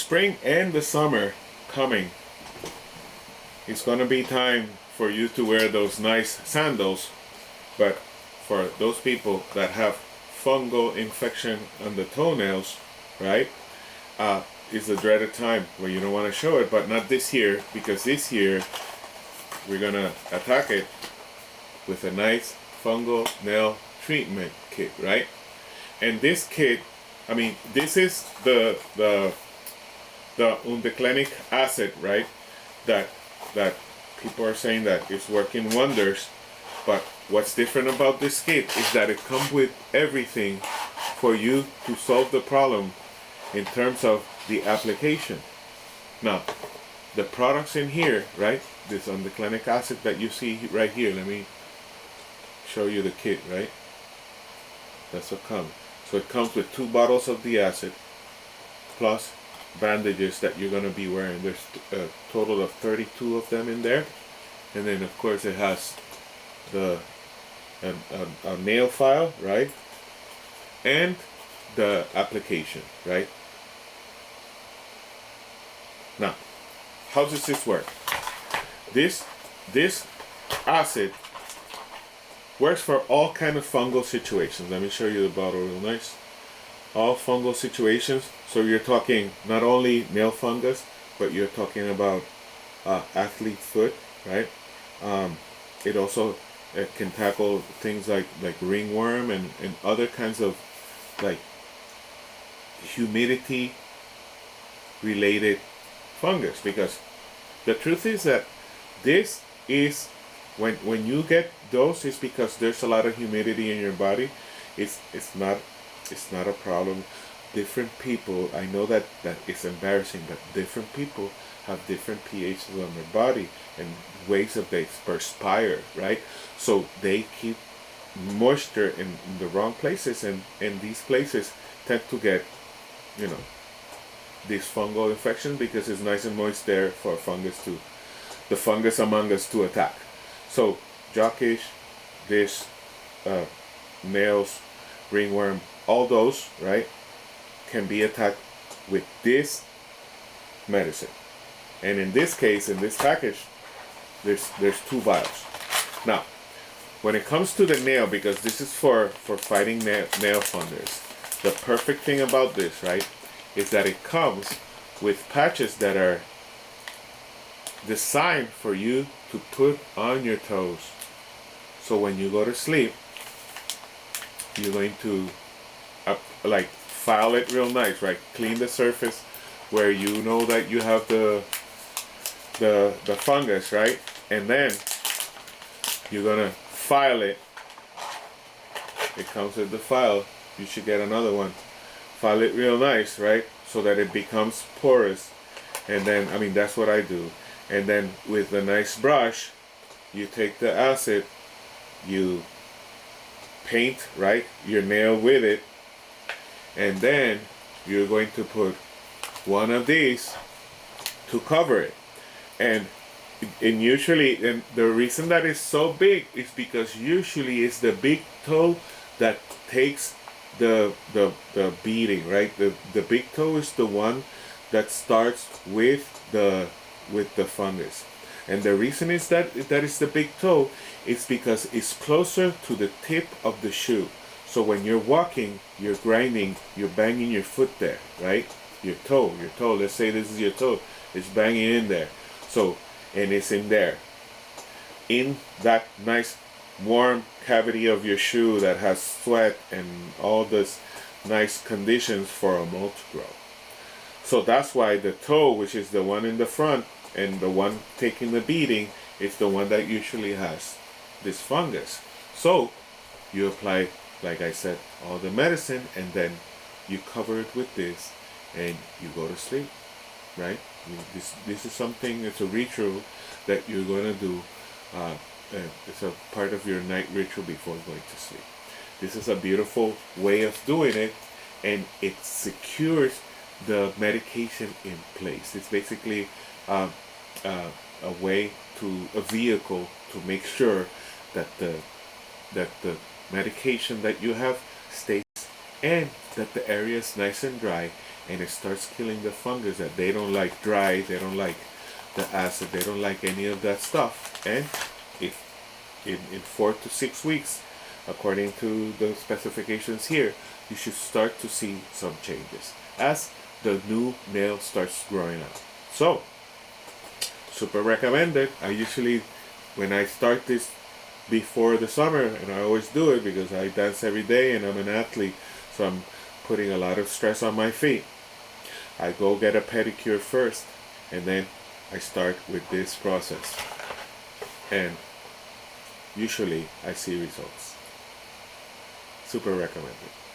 spring and the summer coming, it's gonna be time for you to wear those nice sandals. But for those people that have fungal infection on the toenails, right, is the dreaded time where you don't want to show it. But not this year, because this year we're gonna attack it with a nice fungal nail treatment kit, right? And this kit, I mean, this is the undeclinic acid, right? That people are saying that it's working wonders. But what's different about this kit is that it comes with everything for you to solve the problem in terms of the application. Now, the products in here, right? This undeclinic acid that you see right here. Let me show you the kit, right? That's what comes. So it comes with 2 bottles of the acid plus bandages that you're going to be wearing. There's a total of 32 of them in there. And then of course it has a nail file, right? And the application, right? Now, how does this work? This acid works for all kind of fungal situations. Let me show you the bottle real nice. All fungal situations. So you're talking not only nail fungus, but you're talking about athlete foot, right? It also can tackle things like ringworm and other kinds of like humidity related fungus. Because the truth is that this is when you get those, it's because there's a lot of humidity in your body. It's not a problem. Different people, I know that it's embarrassing, but different people have different pHs on their body and ways that they perspire, right? So they keep moisture in the wrong places, and these places tend to get, you know, this fungal infection because it's nice and moist there for the fungus among us to attack. So jockish, this, nails, ringworm, all those, right, can be attacked with this medicine. And in this case, in this package, there's 2 vials. Now, when it comes to the nail, because this is for fighting nail fungus, the perfect thing about this, right, is that it comes with patches that are designed for you to put on your toes. So when you go to sleep, you're going to like file it real nice, right? Clean the surface where you know that you have the fungus, right? And then you're gonna file it. It comes with the file. You should get another one. File it real nice, right? So that it becomes porous. And then, I mean, that's what I do. And then with a nice brush, you take the acid, you paint, right, your nail with it, and then you're going to put one of these to cover it. And usually, and the reason that it's so big is because usually it's the big toe that takes the beating, right? The big toe is the one that starts with the fungus. And the reason is that is the big toe is because it's closer to the tip of the shoe. So when you're walking, you're grinding, you're banging your foot there, right? Your toe, let's say this is your toe, it's banging in there. So, and it's in there, in that nice warm cavity of your shoe that has sweat and all this nice conditions for a mold to grow. So that's why the toe, which is the one in the front and the one taking the beating, is the one that usually has this fungus. So you apply, like I said, all the medicine, and then you cover it with this and you go to sleep, right? This is something, it's a ritual that you're going to do. It's a part of your night ritual before going to sleep. This is a beautiful way of doing it, and it secures the medication in place. It's basically a vehicle to make sure that the medication that you have stays, and that the area is nice and dry, and it starts killing the fungus that they don't like dry, they don't like the acid, they don't like any of that stuff. And if in 4 to 6 weeks, according to the specifications here, you should start to see some changes as the new nail starts growing out. So, super recommended. I usually, when I start this before the summer, and I always do it because I dance every day and I'm an athlete, so I'm putting a lot of stress on my feet. I go get a pedicure first, and then I start with this process. And usually I see results. Super recommended.